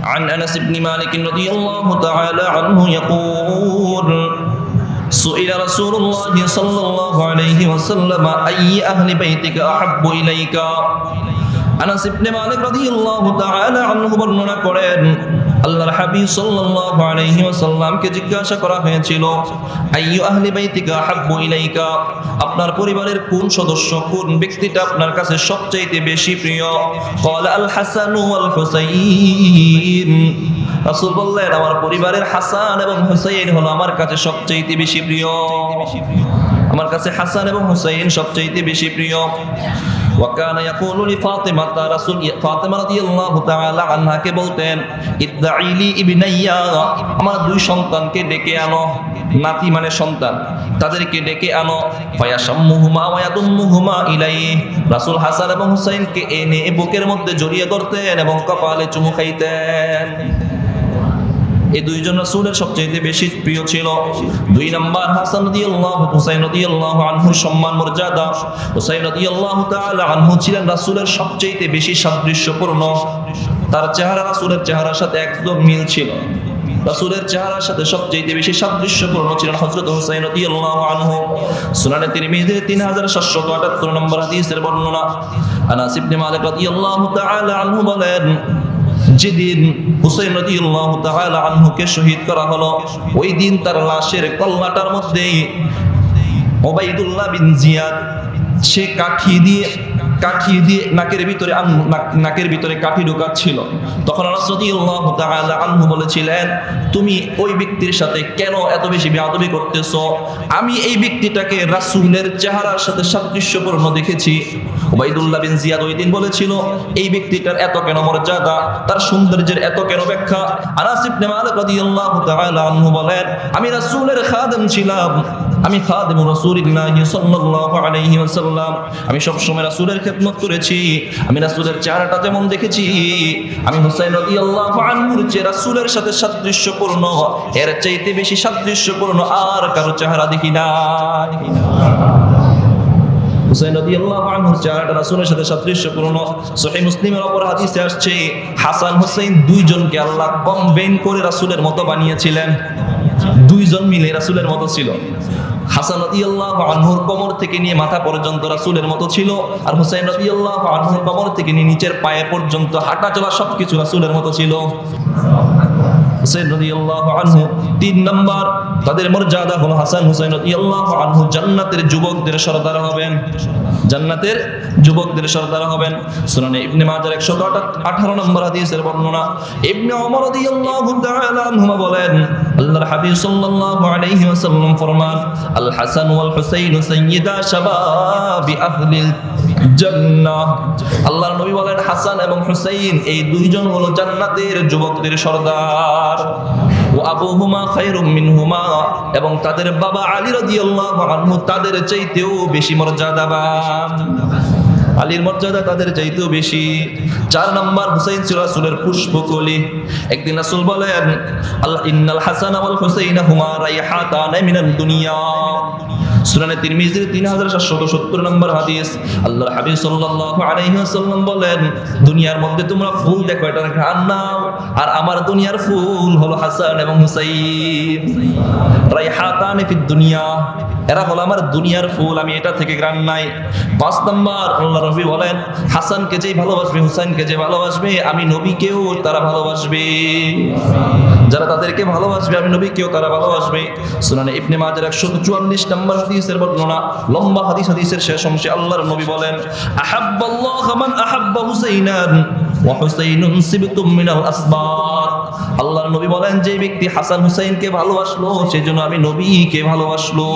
عن أنس بن مالك رضي الله تعالى عنه يقول سئل رسول الله صلى الله عليه وسلم أي أهل بيتك أحب إليك আনাস ইবনে মালিক রাদিয়াল্লাহু তাআলা আনহু বর্ণনা করেন আল্লাহর হাবিব সাল্লাল্লাহু আলাইহি ওয়াসাল্লামকে জিজ্ঞাসা করা হয়েছিল আইয়ু আহলি বাইতিকা হাব্বু ইলাইকা, আপনার পরিবারের কোন সদস্য কোন ব্যক্তিটা আপনার কাছে সবচেয়ে বেশি প্রিয়? ক্বালা আল হাসান ওয়াল হুসাইন, রাসূল বললেন আমার পরিবারের হাসান এবং হুসাইন হলো আমার কাছে সবচেয়ে বেশি প্রিয়। আমার কাছে হাসান এবং হুসাইন সবচেয়ে বেশি প্রিয়। ওয়াকানা ইয়াকুলু লিফাতিমা, রাসূল ফাতিমা রাদিয়াল্লাহু তাআলা আনহাকে বলতেন ইদঈলি ইবনাইয়া, আমার দুই সন্তানকে ডেকে আনো, নাতি মানে সন্তান, তাদেরকে ডেকে আনো। ফায়াশাম্মুহুমা ওয়া ইয়াদুম্মুহুমা ইলাইহি, রাসূল হাসান এবং হুসাইনকে এনে বুকের মধ্যে জড়িয়ে ধরতেন এবং কপালে চুমু খাইতেন। এই দুইজন রাসূলের সবচেয়ে বেশি প্রিয় ছিল। দুই নাম্বার হাসান রাদিয়াল্লাহু হুসাইন রাদিয়াল্লাহু আনহুর সম্মান মর্যাদা। হুসাইন রাদিয়াল্লাহু তাআলা আনহু ছিলেন রাসূলের সবচেয়ে বেশি সাদৃশ্যপূর্ণ, তার চেহারা রাসূলের চেহারার সাথে একদম মিল ছিল। রাসূলের চেহারার সাথে সবচেয়ে বেশি সাদৃশ্যপূর্ণ ছিলেন হযরত হুসাইন রাদিয়াল্লাহু আনহু। সুনানে তিরমিজি 3778 নম্বর হাদিসের বর্ণনা। আনাস ইবনে মালিক রাদিয়াল্লাহু তাআলা আনহু বলেন যেদিন হুসাইন রাদিয়াল্লাহু তাআলা আনহুকে শহীদ করা হলো, ওই দিন তার লাশের কল্লাটার মধ্যে উবাইদুল্লাহ বিন জিয়াদ সে কাঠি দিয়ে নাকের ভিতরে কাঠি ঢোকাচ্ছিল। তখন আনাস রাদিয়াল্লাহু তাআলা আনহু বলেছিলেন তুমি ওই ব্যক্তির সাথে কেন এত বেশি বেয়াদবি করতেছো? আমি এই ব্যক্তিটাকে রাসূলের চেহারার সাথে সাদৃশ্যপূর্ণ দেখেছি। উবাইদুল্লাহ বিন জিয়াদ ওই দিন বলেছিল এই ব্যক্তিটার এত কেন মর্যাদা, তার সৌন্দর্যের এত কেন ব্যাখ্যা? আনাস ইবনে মালিক রাদিয়াল্লাহু তাআলা আনহু বলেন আমি রাসূলের খাদেম ছিলাম, আমি খাদেম রাসূলিল্লাহ সাল্লাল্লাহু আলাইহি ওয়াসাল্লাম, আমি সব সময় রাসূলের খেদমত করেছি। আমি রাসূলের চেহারাটা যেমন দেখেছি, আমি হুসাইন রাদিয়াল্লাহু আনহুর যে রাসূলের সাথে সাদৃশ্যপূর্ণ, এর চাইতে বেশি সাদৃশ্যপূর্ণ আর কারো চেহারা দেখি না। হুসাইন রাদিয়াল্লাহু আনহুর চেহারাটা রাসূলের সাথে সাদৃশ্যপূর্ণ। সহিহ মুসলিমের অপর হাদিসে আসছে হাসান হুসাইন দুইজনকে আল্লাহ কম্বাইন করে রাসূলের মতো বানিয়েছিলেন, দুইজন মিলে রাসূলের মতো ছিল। হাসান রাদিয়াল্লাহু আনহুর কোমর থেকে নিয়ে মাথা পর্যন্ত রাসূলের মতো ছিল, আর হুসাইন রাদিয়াল্লাহু আনহুর কোমর থেকে নিয়ে নিচের পায়ে পর্যন্ত হাঁটা চলা সবকিছু রাসূলের মতো ছিল। হুসাইন রাদিয়াল্লাহু আনহু তিন নাম্বার, তাদের মর্যাদা হলো হাসান হুসাইন রাদিয়াল্লাহু আনহু জান্নাতের যুবকদের সরদার হবেন, জান্নাতের যুবকদের সরদার হবেন। সুনানে ইবনে মাজাহ 118 নম্বর হাদিসের বর্ণনা। ইবনে ওমর রাদিয়াল্লাহু তাআলা আনহুমা বলেন আল্লাহর হাবিব সাল্লাল্লাহু আলাইহি ওয়াসাল্লাম ফরমান আল হাসান ওয়াল হুসাইন সাইয়্যিদা শাবাবি আহলিল জান্নাহ, আল্লাহর নবী বলেন হাসান এবং হুসাইন এই দুইজন হলো জান্নাতের যুবকদের সরদার। ওয়া আবুহুমা খায়রুম মিনহুমা, এবং তাদের বাবা আলী রাদিয়াল্লাহু আনহু তাদের চাইতেও বেশি মর্যাদাবান, আলীর মর্যাদা তাদের চাইতেও বেশি। চার নাম্বার হুসাইন ছিল রাসূলের পুষ্পকলি। একদিন রাসূল বলেন আল্লাহ ইন্নাল হাসান ওয়াল হুসাইন হুমা রাইহাতান মিনাদ দুনিয়া। সুনানে তিরমিজি 3770 নম্বর হাদিস। আল্লাহর হাবিব সাল্লাল্লাহু আলাইহি ওয়াসাল্লাম বলেন দুনিয়ার মধ্যে তোমরা ফুল দেখো, এটার ঘ্রাণ নাও, আর আমার দুনিয়ার ফুল হলো হাসান এবং হুসাইন। রাইহাতান ফিদ দুনিয়া, এরা হলো আমার দুনিয়ার ফুল, আমি এটা থেকে ঘ্রাণ নাই। পাঁচ নাম্বার আল্লাহর নবী বলেন হাসানকে যে ভালোবাসবে হুসাইনকে যে ভালোবাসবে আমি নবীকেও তারা ভালোবাসবে, যারা তাদেরকে ভালোবাসবে আমি নবীকেও তারা ভালোবাসবে। সুনানে ইবনে মাজাহ 144 নম্বর হাদিসের বর্ণনা, লম্বা হাদিস। হাদিসের শেষ অংশে আল্লাহর নবী বলেন আহাব্বাল্লাহু মান আহাব্বা হুসাইনান ওয়া হুসাইনুন সিবতুম মিনাল আসবাত। আল্লাহর নবী বলেন যে ব্যক্তি হাসান হুসাইনকে ভালোবাসলো সেজন্য আমি নবীকে ভালোবাসলো,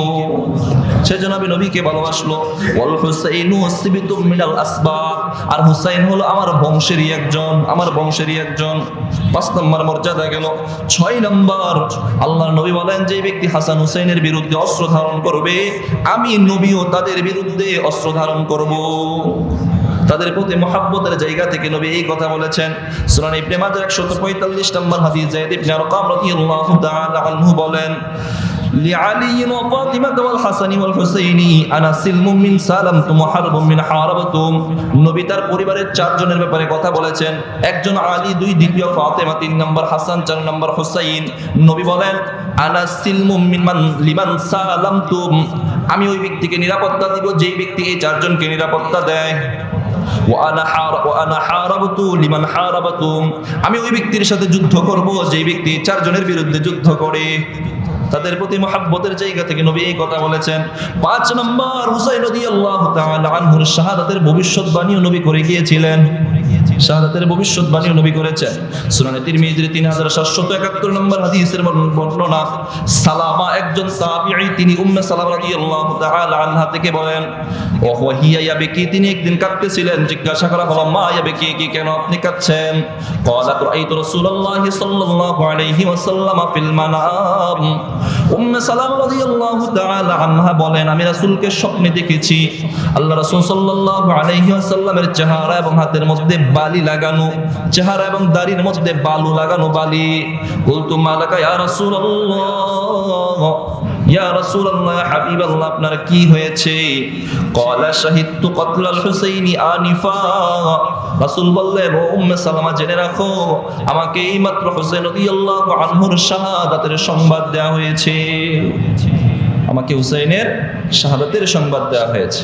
সেজন্য আমি নবীকে ভালোবাসলো। ওয়াল হুসাইনু সিবতুম মিনাল আসবাত, আর হুসাইন হলো আমার বংশেরই একজন, আমার বংশেরই একজন। পাঁচ নম্বর মর্যাদা গেল। ছয় নম্বর আল্লাহর নবী বলেন যে ব্যক্তি হাসান হুসাইনের বিরুদ্ধে অস্ত্র ধারণ করবে আমি নবীও তাদের বিরুদ্ধে অস্ত্র ধারণ করব। তাদের প্রতি মহব্বতের জায়গা থেকে নবী এই কথা বলেছেন। সুনান ইবনে মাজাহ 145 নম্বর হাদিস। যায়েদ ইবনে আরকাম রাদিয়াল্লাহু তাআলা আনহু বলেন লিআলী ওয়া ফাতিমা ওয়াল হাসান ওয়াল হুসাইনি আনা সিলমুম মিন সালামতুম ওয়া হারবুম মিন হারাবতুম। নবী তার পরিবারের চারজনের ব্যাপারে কথা বলেছেন। একজন আলী, দুই দ্বিতীয় ফাতেমা, 3 নম্বর হাসান, 4 নম্বর হুসাইন। নবী বলেন আনা সিলমুম মিমান লিমান সালামতুম, আমি ওই ব্যক্তিকে নিরাপত্তা দিব যেই ব্যক্তি এই চারজনকে নিরাপত্তা দেয়। ওয়া আনা হারাবতু লিমান হারাবাতুম, আমি ওই ব্যক্তির সাথে যুদ্ধ করব যেই ব্যক্তি চারজনের বিরুদ্ধে যুদ্ধ করে। তাদের প্রতি মহব্বতের জায়গা থেকে নবী এই কথা বলেছেন। 5 নম্বর হুসাইন রাদিয়াল্লাহু তাআলা আনহুর শাহাদাতের ভবিষ্যৎবাণীও নবী করে গিয়েছিলেন। শাহাদাতের ভবিষ্যৎবাণীও নবী করেছেন। সুনানে তিরমিজির 3771 নম্বর হাদিসের বর্ণনা, সালামা একজন তাবিঈ, তিনি উম্মে সালামা রাদিয়াল্লাহু তাআলা আনহা থেকে বলেন, ওয়া হিয়া ইয়াবকি, তিনি একদিন কাঁদতেছিলেন। জিজ্ঞাসা করা হলো, মা ইয়াবকি, কি কেন আপনি কাঁদছেন? ক্বালাত রাআইতু রাসূলুল্লাহি সাল্লাল্লাহু আলাইহি ওয়াসাল্লাম ফিল মানাম। উম্মে সালামা রাদিয়াল্লাহু তাআলা আনহা বলেন, আমি রাসূলকে স্বপ্নে দেখেছি। আল্লাহ রাসূল সাল্লাল্লাহু আলাইহি ওয়াসাল্লামের চেহারা এবং হাতের মধ্যে বালি লাগানো, চেহারা এবং দাড়ির মধ্যে বালু লাগানো বালি। কুলতু মালাকা ইয়া রাসূলুল্লাহ, ইয়া রাসূলুল্লাহ, হাবিবাল্লাহ, আপনার কি হয়েছে? ক্বালা শাহিদতু কতলাল হুসাইনি আনিফা। রাসূল বললেন, ও উম্মে সালামা, জেনে রাখো, আমাকে এইমাত্র হুসাইন রাদিয়াল্লাহু আনহুর শাহাদাতের সংবাদ দেওয়া হয়েছে। আমাকে হুসাইনের শাহাদাতের সংবাদ দেওয়া হয়েছে,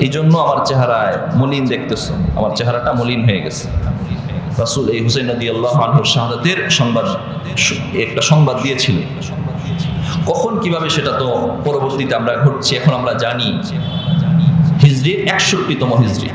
এই জন্য আমার চেহারায় মলিন দেখতেছো, আমার চেহারাটা মলিন হয়ে গেছে। রাসূল এই হুসাইন রাদিয়াল্লাহু আনহুর শাহাদাতের সংবাদ, একটা সংবাদ দিয়েছিলেন। কখন কিভাবে সেটা তো পরবর্তীতে আমরা ঘটছে, এখন আমরা জানি হিজরি 61তম হিজরি।